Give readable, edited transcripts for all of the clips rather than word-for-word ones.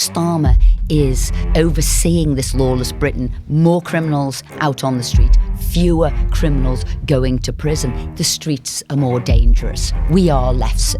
Starmer is overseeing this lawless Britain. More criminals out on the street, fewer criminals going to prison. The streets are more dangerous. We are less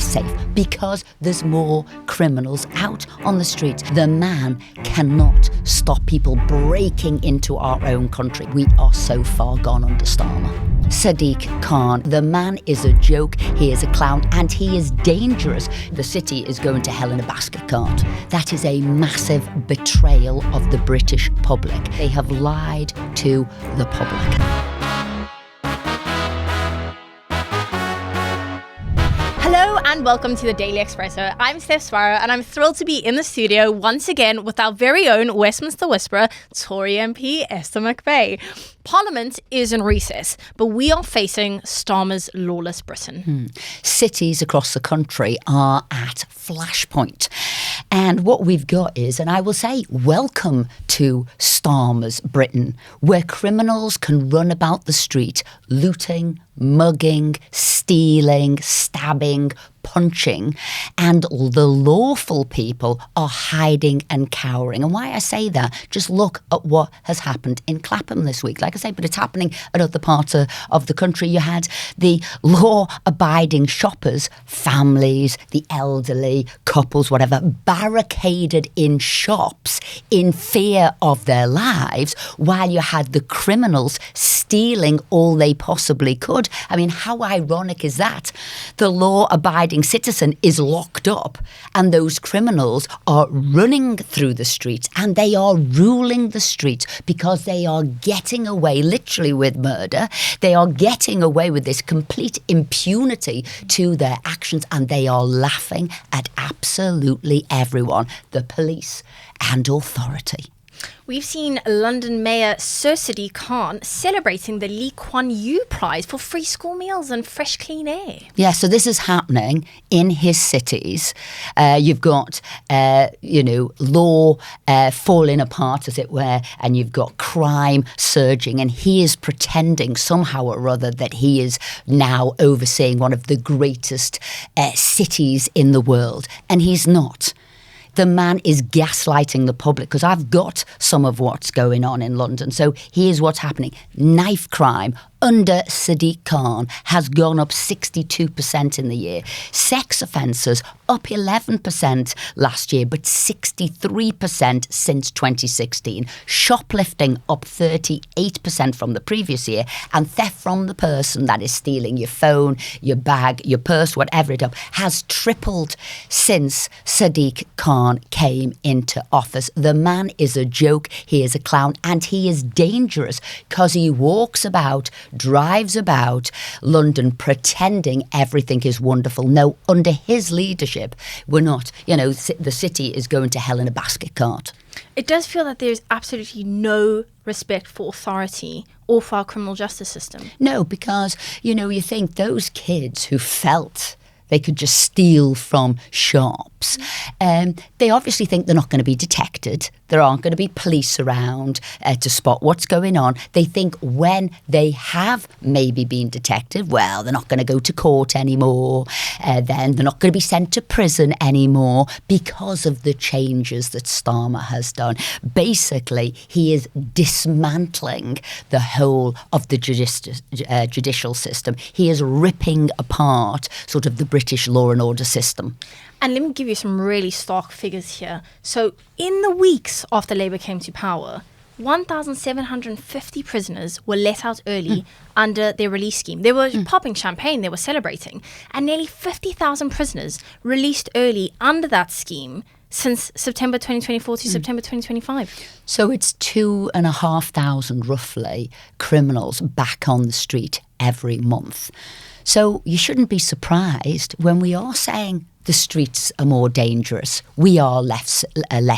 safe because there's more criminals out on the streets. The man cannot stop people breaking into our own country. We are so far gone under Starmer. Sadiq Khan, the man is a joke, he is a clown, and he is dangerous. The city is going to hell in a basket cart. That is a massive betrayal of the British public. They have lied to the public. Hello and welcome to the Daily Expresso. I'm Steph Sparrow and I'm thrilled to be in the studio once again with our very own Westminster Whisperer, Tory MP Esther McVey. Parliament is in recess, but we are facing Starmer's lawless Britain. Cities across the country are at flashpoint. And what we've got is, and I will say, welcome to Starmer's Britain, where criminals can run about the street looting, mugging, stealing, stabbing, punching, and the lawful people are hiding and cowering. And why I say that, just look at what has happened in Clapham this week. Like I say, but it's happening at other parts of the country. You had the law-abiding shoppers, families, the elderly, couples, whatever, barricaded in shops in fear of their lives, while you had the criminals stealing all they possibly could. I mean, how ironic is that? The law-abiding citizen is locked up and those criminals are running through the streets and they are ruling the streets because they are getting away literally with murder. They are getting away with this complete impunity to their actions, and they are laughing at absolutely everyone, the police and authority. We've seen London Mayor Sir Sadiq Khan celebrating the Lee Kuan Yew Prize for free school meals and fresh, clean air. Yeah, so this is happening in his cities. You've got, law falling apart, as it were, and you've got crime surging, and he is pretending somehow or other that he is now overseeing one of the greatest cities in the world, and he's not. The man is gaslighting the public, because I've got some of what's going on in London. So here's what's happening. Knife crime under Sadiq Khan has gone up 62% in the year. Sex offences up 11% last year, but 63% since 2016. Shoplifting up 38% from the previous year, and theft from the person that is stealing your phone, your bag, your purse, whatever it is, has tripled since Sadiq Khan came into office. The man is a joke, he is a clown, and he is dangerous because he walks about, drives about London pretending everything is wonderful. No, under his leadership, we're not. The city is going to hell in a basket cart. It does feel that there's absolutely no respect for authority or for our criminal justice system. No, because, you think those kids who felt they could just steal from shops. They obviously think they're not going to be detected. There aren't going to be police around to spot what's going on. They think when they have maybe been detected, well, they're not going to go to court anymore. Then they're not going to be sent to prison anymore because of the changes that Starmer has done. Basically, he is dismantling the whole of the judicial system. He is ripping apart sort of the British law and order system. And let me give you some really stark figures here. So in the weeks after Labour came to power, 1,750 prisoners were let out early under their release scheme. They were popping champagne, they were celebrating. And nearly 50,000 prisoners released early under that scheme since September 2024 to September 2025. So it's 2,500 roughly criminals back on the street every month. So you shouldn't be surprised when we are saying the streets are more dangerous. We are less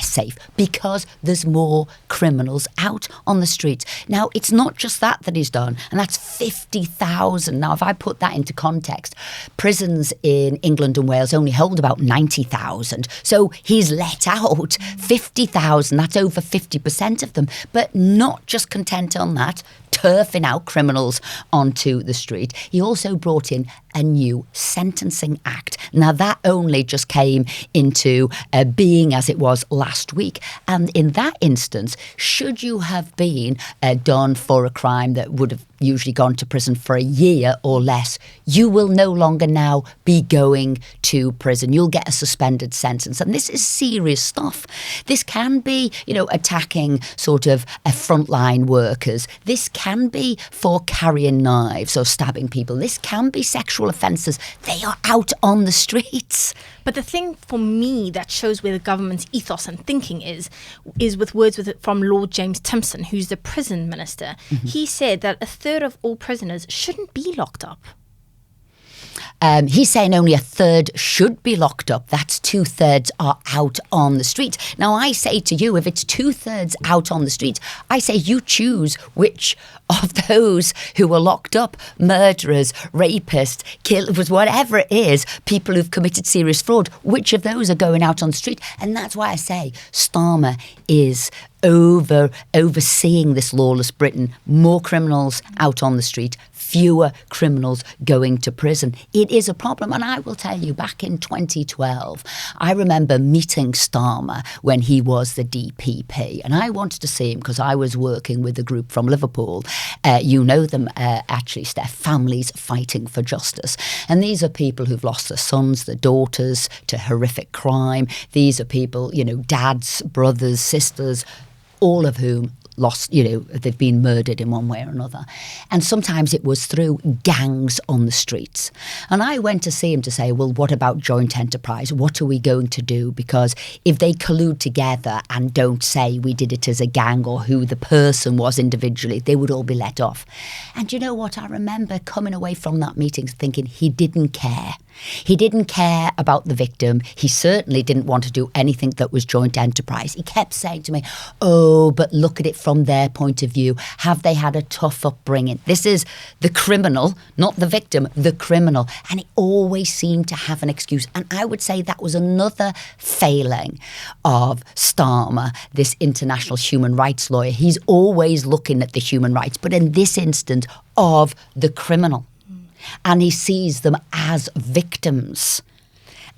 safe because there's more criminals out on the streets. Now, it's not just that he's done, and that's 50,000. Now, if I put that into context, prisons in England and Wales only hold about 90,000. So he's let out 50,000. That's over 50% of them. But not just content on that, turfing out criminals onto the street. He also brought in a new Sentencing Act. Now, that only just came into being as it was last week. And in that instance, should you have been done for a crime that would have usually gone to prison for a year or less, you will no longer now be going to prison. You'll get a suspended sentence. And this is serious stuff. This can be, attacking sort of frontline workers. This can be for carrying knives or stabbing people. This can be sexual offences. They are out on the streets. But the thing for me that shows where the government's ethos and thinking is with words from Lord James Timpson, who's the prison minister. Mm-hmm. He said that a third of all prisoners shouldn't be locked up. He's saying only a third should be locked up. That's 2/3 are out on the street. Now, I say to you, if it's 2/3 out on the street, I say you choose which of those who are locked up, murderers, rapists, killers, whatever it is, people who've committed serious fraud, which of those are going out on the street? And that's why I say Starmer is overseeing this lawless Britain. More criminals out on the street, fewer criminals going to prison. It is a problem. And I will tell you, back in 2012, I remember meeting Starmer when he was the DPP. And I wanted to see him because I was working with a group from Liverpool. You know them, actually, Steph, Families Fighting for Justice. And these are people who've lost their sons, their daughters to horrific crime. These are people, dads, brothers, sisters, all of whom lost, they've been murdered in one way or another. And sometimes it was through gangs on the streets. And I went to see him to say, well, what about joint enterprise? What are we going to do? Because if they collude together and don't say we did it as a gang or who the person was individually, they would all be let off. And you know what? I remember coming away from that meeting thinking he didn't care. He didn't care about the victim. He certainly didn't want to do anything that was joint enterprise. He kept saying to me, oh, but look at it from their point of view. Have they had a tough upbringing? This is the criminal, not the victim, the criminal. And he always seemed to have an excuse. And I would say that was another failing of Starmer, this international human rights lawyer. He's always looking at the human rights, but in this instance, of the criminal. And he sees them as victims.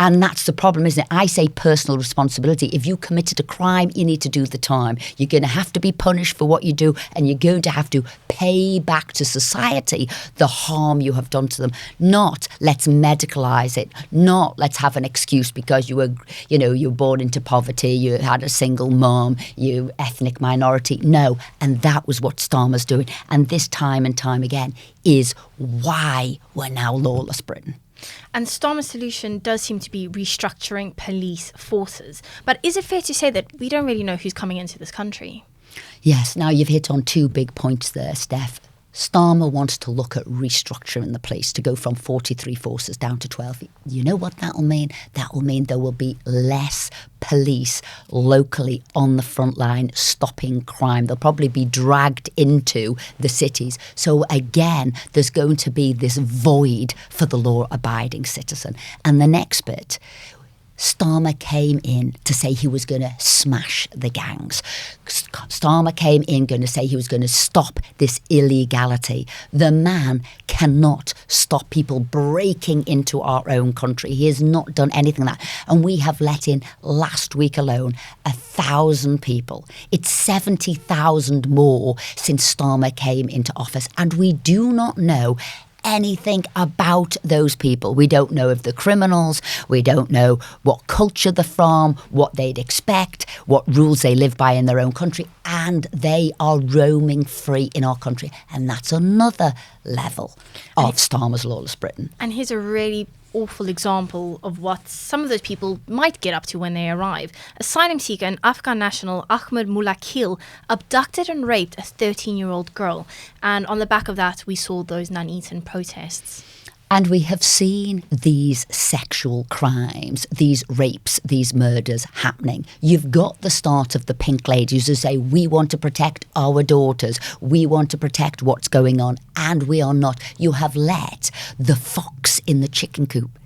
And that's the problem, isn't it? I say personal responsibility. If you committed a crime, you need to do the time. You're going to have to be punished for what you do, and you're going to have to pay back to society the harm you have done to them. Not let's medicalise it. Not let's have an excuse because you were, you were born into poverty, you had a single mom, you ethnic minority. No, and that was what Starmer's doing. And this time and time again is why we're now lawless Britain. And Starmer's solution does seem to be restructuring police forces. But is it fair to say that we don't really know who's coming into this country? Yes. Now, you've hit on two big points there, Steph. Starmer wants to look at restructuring the police to go from 43 forces down to 12. You know what that will mean? That will mean there will be less police locally on the front line stopping crime. They'll probably be dragged into the cities. So again, there's going to be this void for the law-abiding citizen. And the next bit, Starmer came in to say he was going to smash the gangs. Starmer came in going to say he was going to stop this illegality. The man cannot stop people breaking into our own country. He has not done anything like that. And we have let in, last week alone, 1,000 people. It's 70,000 more since Starmer came into office. And we do not know anything about those people. We don't know if they're criminals. We don't know what culture they're from, what they'd expect, what rules they live by in their own country. And they are roaming free in our country. And that's another level of Starmer's lawless Britain. And here's a really awful example of what some of those people might get up to when they arrive. Asylum seeker and Afghan national Ahmed Mulakil abducted and raped a 13-year-old girl. And on the back of that, we saw those Nuneaton protests. And we have seen these sexual crimes, these rapes, these murders happening. You've got the start of the Pink Ladies who say, we want to protect our daughters. We want to protect what's going on. And we are not. You have let the fox in the chicken coop.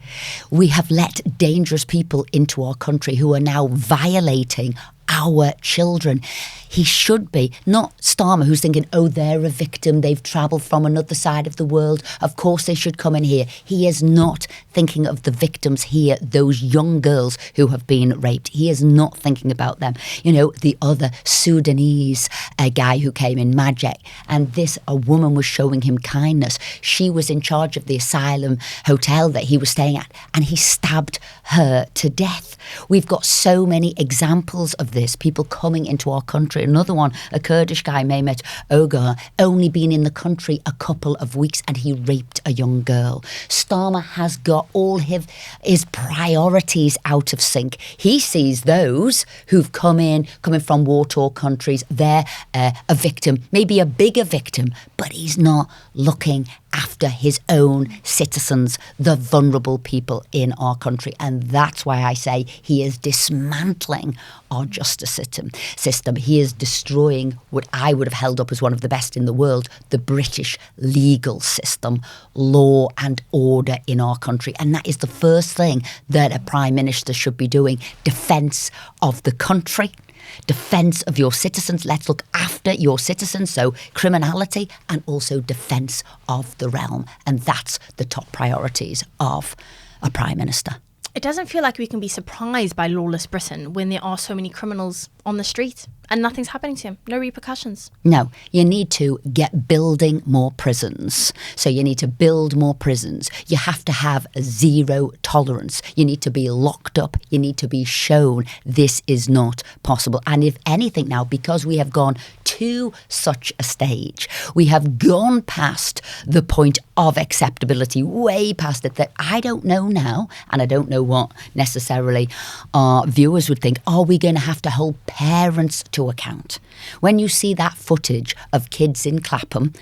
We have let dangerous people into our country who are now violating our children. He should be, not Starmer, who's thinking, oh, they're a victim. They've travelled from another side of the world. Of course they should come in here. He is not thinking of the victims here, those young girls who have been raped. He is not thinking about them. You know, the other Sudanese guy who came in, Majek, and a woman was showing him kindness. She was in charge of the asylum hotel that he was staying at, and he stabbed her to death. We've got so many examples of this, people coming into our country. Another one, a Kurdish guy, Mehmet Ogar, only been in the country a couple of weeks and he raped a young girl. Starmer has got all his priorities out of sync. He sees those who've coming from war-torn countries, they're a victim, maybe a bigger victim, but he's not looking after his own citizens, the vulnerable people in our country. And that's why I say he is dismantling our justice system. He is destroying what I would have held up as one of the best in the world, the British legal system, law and order in our country. And that is the first thing that a Prime Minister should be doing. Defence of the country. Defence of your citizens. Let's look after your citizens. So criminality and also defence of the realm. And that's the top priorities of a Prime Minister. It doesn't feel like we can be surprised by lawless Britain when there are so many criminals on the street and nothing's happening to him. No repercussions. No, you need to get building more prisons. So you need to build more prisons. You have to have zero tolerance. You need to be locked up. You need to be shown this is not possible. And if anything now, because we have gone to such a stage, we have gone past the point of acceptability, way past it, that I don't know now, and I don't know what necessarily our viewers would think, are we going to have to hold parents to account? When you see that footage of kids in Clapham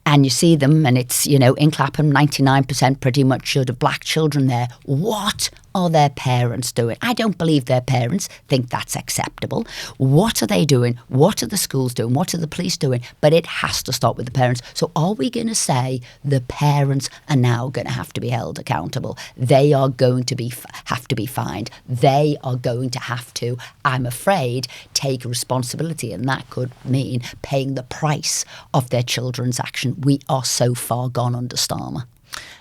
and you see them, and it's, you know, in Clapham, 99% pretty much sort of black children there, what are their parents doing? I don't believe their parents think that's acceptable. What are they doing? What are the schools doing? What are the police doing? But it has to start with the parents. So are we going to say the parents are now going to have to be held accountable? They are going to have to be fined. They are going to have to, I'm afraid, take responsibility, and that could mean paying the price of their children's action. We are so far gone under Starmer.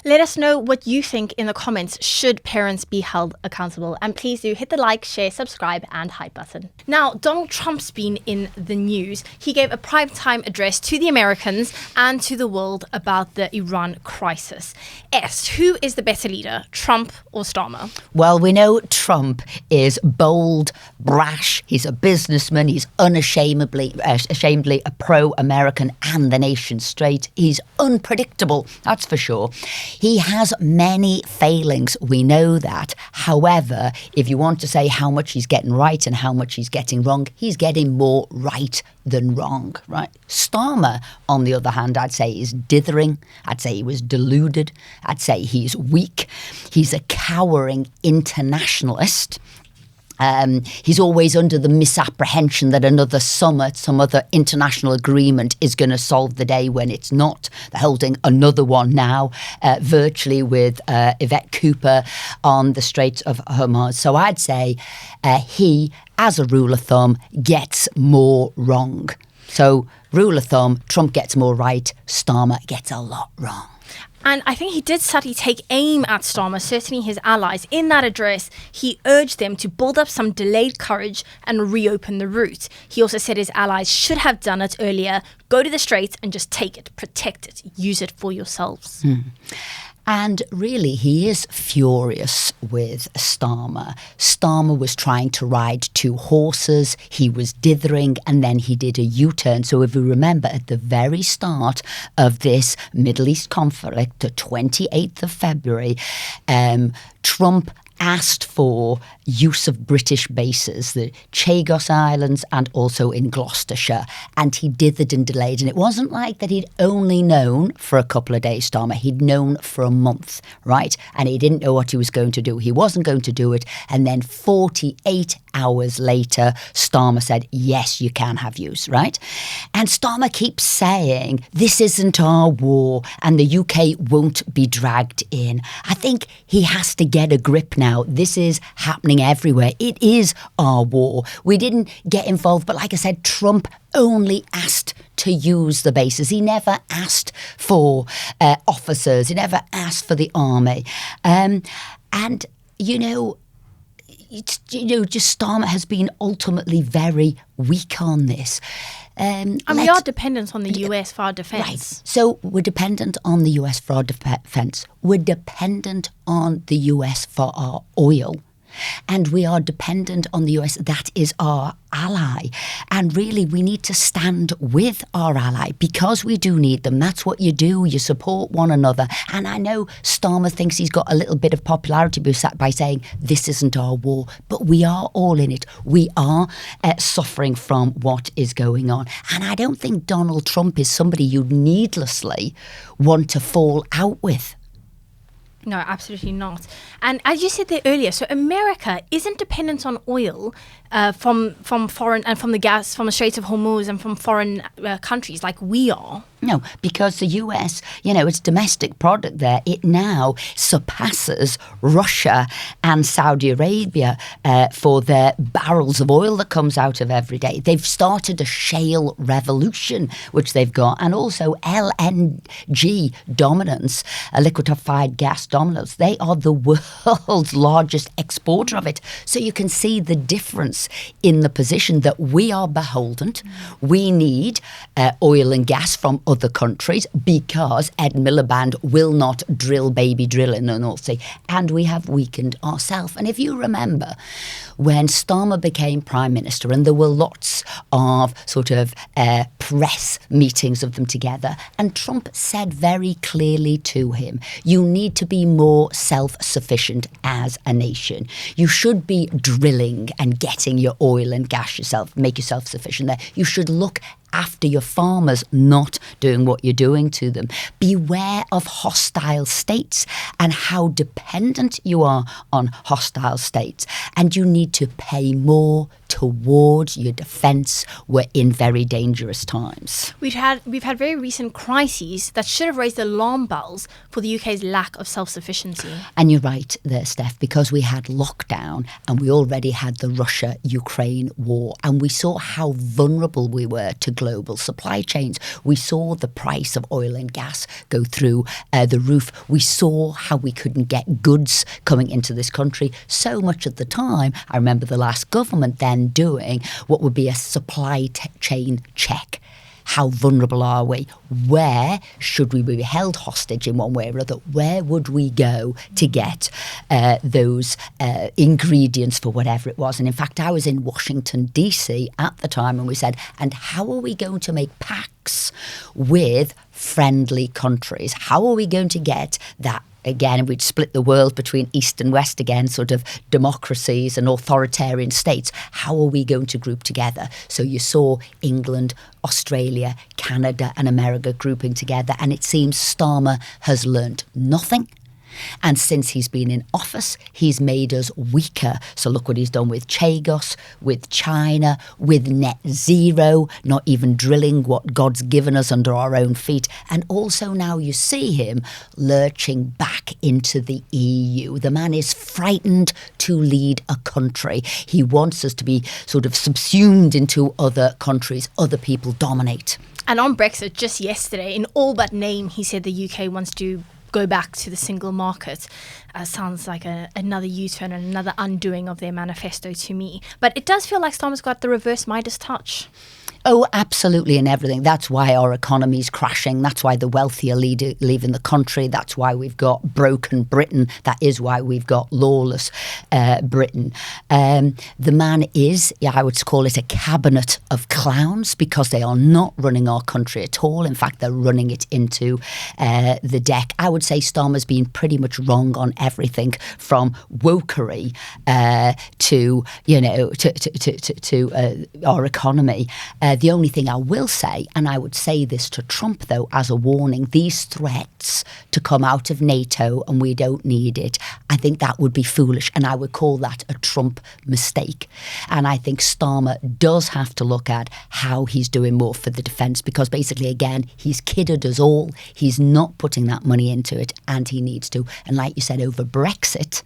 Let us know what you think in the comments. Should parents be held accountable? And please do hit the like, share, subscribe and hype button. Now, Donald Trump's been in the news. He gave a primetime address to the Americans and to the world about the Iran crisis. Who is the better leader, Trump or Starmer? Well, we know Trump is bold, brash. He's a businessman. He's unashamedly a pro-American and the nation straight. He's unpredictable, that's for sure. He has many failings, we know that. However, if you want to say how much he's getting right and how much he's getting wrong, he's getting more right than wrong, right? Starmer, on the other hand, I'd say is dithering. I'd say he was deluded. I'd say he's weak. He's a cowering internationalist. He's always under the misapprehension that another summit, some other international agreement is going to solve the day when it's not. They're holding another one now, virtually with Yvette Cooper on the Straits of Hormuz. So I'd say he, as a rule of thumb, gets more wrong. So rule of thumb, Trump gets more right, Starmer gets a lot wrong. And I think he did subtly take aim at Starmer, certainly his allies. In that address, he urged them to build up some delayed courage and reopen the route. He also said his allies should have done it earlier. Go to the Straits and just take it, protect it, use it for yourselves. And really, he is furious with Starmer. Starmer was trying to ride two horses. He was dithering, and then he did a U-turn. So if we remember, at the very start of this Middle East conflict, the 28th of February, Trump asked for use of British bases, the Chagos Islands and also in Gloucestershire, and he dithered and delayed. And it wasn't like that he'd only known for a couple of days, Starmer. He'd known for a month, right? And he didn't know what he was going to do. He wasn't going to do it. And then 48 hours later, Starmer said, yes, you can have use, right? And Starmer keeps saying, this isn't our war and the UK won't be dragged in. I think he has to get a grip now now. This is happening everywhere. It is our war. We didn't get involved, but like I said, Trump only asked to use the bases. He never asked for officers. He never asked for the army. And, just Starmer has been ultimately very weak on this. And we are dependent on the US for our defence. Right. So we're dependent on the US for our defence. We're dependent on the US for our oil. And we are dependent on the US. That is our ally. And really, we need to stand with our ally because we do need them. That's what you do. You support one another. And I know Starmer thinks he's got a little bit of popularity by saying this isn't our war, but we are all in it. We are suffering from what is going on. And I don't think Donald Trump is somebody you'd needlessly want to fall out with. No, absolutely not. And as you said there earlier, so America isn't dependent on oil from foreign and from the gas from the Straits of Hormuz and from foreign countries like we are. No, because the US, its domestic product there, it now surpasses Russia and Saudi Arabia for their barrels of oil that comes out of every day. They've started a shale revolution, which they've got, and also LNG dominance, liquefied gas dominance. They are the world's largest exporter of it. So you can see the difference in the position that we are beholden. We need oil and gas from other countries because Ed Miliband will not drill baby drill in the North Sea, and we have weakened ourselves. And if you remember when Starmer became Prime Minister, and there were lots of sort of press meetings of them together, and Trump said very clearly to him, you need to be more self-sufficient as a nation. You should be drilling and getting your oil and gas yourself, make yourself sufficient there. You should look after your farmers, not doing what you're doing to them. Beware of hostile states and how dependent you are on hostile states. And you need to pay more towards your defence. We're in very dangerous times. We've had very recent crises that should have raised alarm bells for the UK's lack of self-sufficiency. And you're right there, Steph, because we had lockdown and we already had the Russia-Ukraine war, and we saw how vulnerable we were to global supply chains. We saw the price of oil and gas go through the roof. We saw how we couldn't get goods coming into this country. So much at the time, I remember the last government then doing what would be a supply chain check. How vulnerable are we? Where should we be held hostage in one way or other? Where would we go to get those ingredients for whatever it was? And in fact, I was in Washington, D.C. at the time, and we said, and how are we going to make pacts with friendly countries? How are we going to get that? Again, we'd split the world between East and West again, sort of democracies and authoritarian states. How are we going to group together? So you saw England, Australia, Canada and America grouping together. And it seems Starmer has learnt nothing. And since he's been in office, he's made us weaker. So look what he's done with Chagos, with China, with net zero, not even drilling what God's given us under our own feet. And also now you see him lurching back into the EU. The man is frightened to lead a country. He wants us to be sort of subsumed into other countries. Other people dominate. And on Brexit, just yesterday, in all but name, he said the UK wants to go back to the single market. Sounds like another U-turn and another undoing of their manifesto to me. But it does feel like Starmer's got the reverse Midas touch. Oh, absolutely, and everything. That's why our economy's crashing. That's why the wealthy are leaving the country. That's why we've got broken Britain. That is why we've got lawless Britain. The man is, I would call it a cabinet of clowns, because they are not running our country at all. In fact, they're running it into the deck. I would say Starmer's been pretty much wrong on everything from wokery to our economy. The only thing I will say, and I would say this to Trump, though, as a warning, these threats to come out of NATO and we don't need it, I think that would be foolish, and I would call that a Trump mistake. And I think Starmer does have to look at how he's doing more for the defence, because basically, again, he's kidded us all. He's not putting that money into it, and he needs to. And like you said, over Brexit,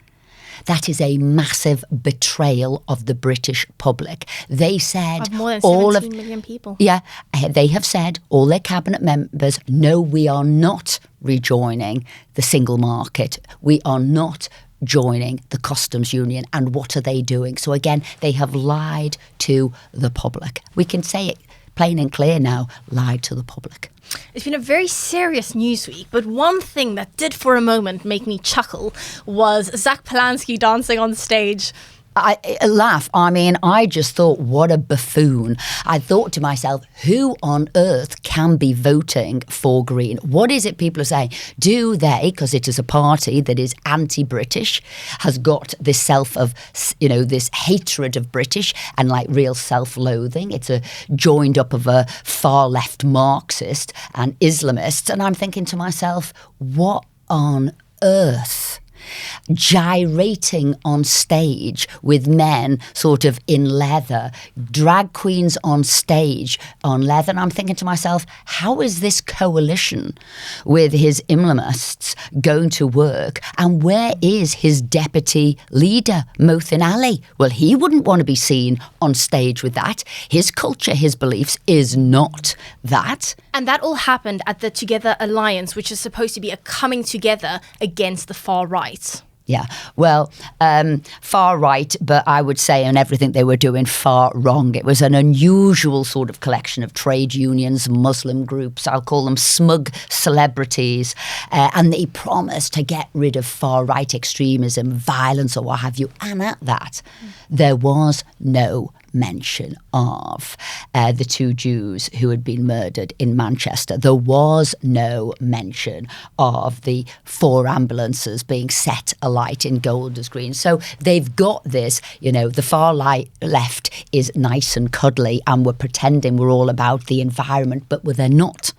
that is a massive betrayal of the British public. They said Of more than 17 million people. Yeah, they have said, all their cabinet members, no, we are not rejoining the single market. We are not joining the customs union. And what are they doing? So again, they have lied to the public. We can say it plain and clear now, lied to the public. It's been a very serious news week, but one thing that did for a moment make me chuckle was Zach Polanski dancing on stage. I laugh. I mean, I just thought, what a buffoon. I thought to myself, who on earth can be voting for Green? What is it people are saying? Do they, because it is a party that is anti-British, has got this this hatred of British and like real self-loathing. It's a joined up of a far-left Marxist and Islamist. And I'm thinking to myself, what on earth? Gyrating on stage with men sort of in leather, drag queens on stage on leather. And I'm thinking to myself, how is this coalition with his Islamists going to work? And where is his deputy leader, Mohsin Ali? Well, he wouldn't want to be seen on stage with that. His culture, his beliefs is not that. And that all happened at the Together Alliance, which is supposed to be a coming together against the far right. Yeah, well, far right, but I would say on everything they were doing far wrong. It was an unusual sort of collection of trade unions, Muslim groups, I'll call them smug celebrities, and they promised to get rid of far right extremism, violence or what have you. And at that, there was no mention of the two Jews who had been murdered in Manchester. There was no mention of the 4 ambulances being set alight in Golders Green. So they've got this, the far left is nice and cuddly and we're pretending we're all about the environment, but they're not.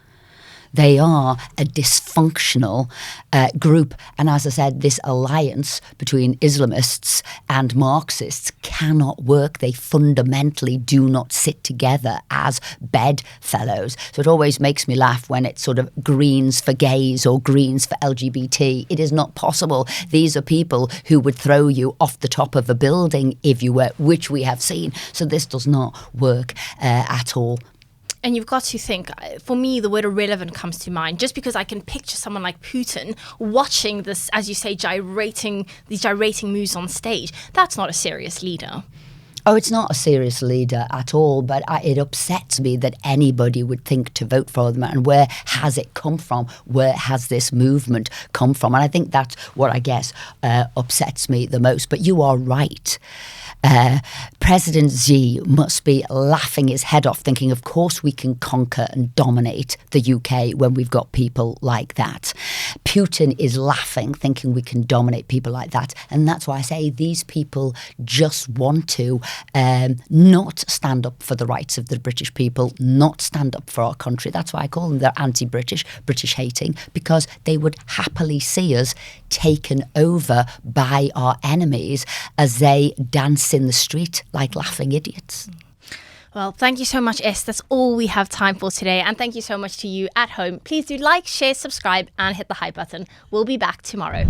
They are a dysfunctional group. And as I said, this alliance between Islamists and Marxists cannot work. They fundamentally do not sit together as bedfellows. So it always makes me laugh when it's sort of Greens for gays or Greens for LGBT. It is not possible. These are people who would throw you off the top of a building if you were, which we have seen. So this does not work at all. And you've got to think, for me, the word irrelevant comes to mind, just because I can picture someone like Putin watching this, as you say, these gyrating moves on stage. That's not a serious leader. Oh, it's not a serious leader at all, but it upsets me that anybody would think to vote for them. And where has it come from? Where has this movement come from? And I think that's what I guess upsets me the most. But you are right. President Xi must be laughing his head off, thinking, of course we can conquer and dominate the UK when we've got people like that. Putin is laughing, thinking we can dominate people like that. And that's why I say these people just want to not stand up for the rights of the British people, not stand up for our country. That's why I call them, they're anti-British, British hating, because they would happily see us taken over by our enemies as they dance in the street like laughing idiots. Well, thank you so much, Esther. That's all we have time for today. And thank you so much to you at home. Please do like, share, subscribe, and hit the hype button. We'll be back tomorrow.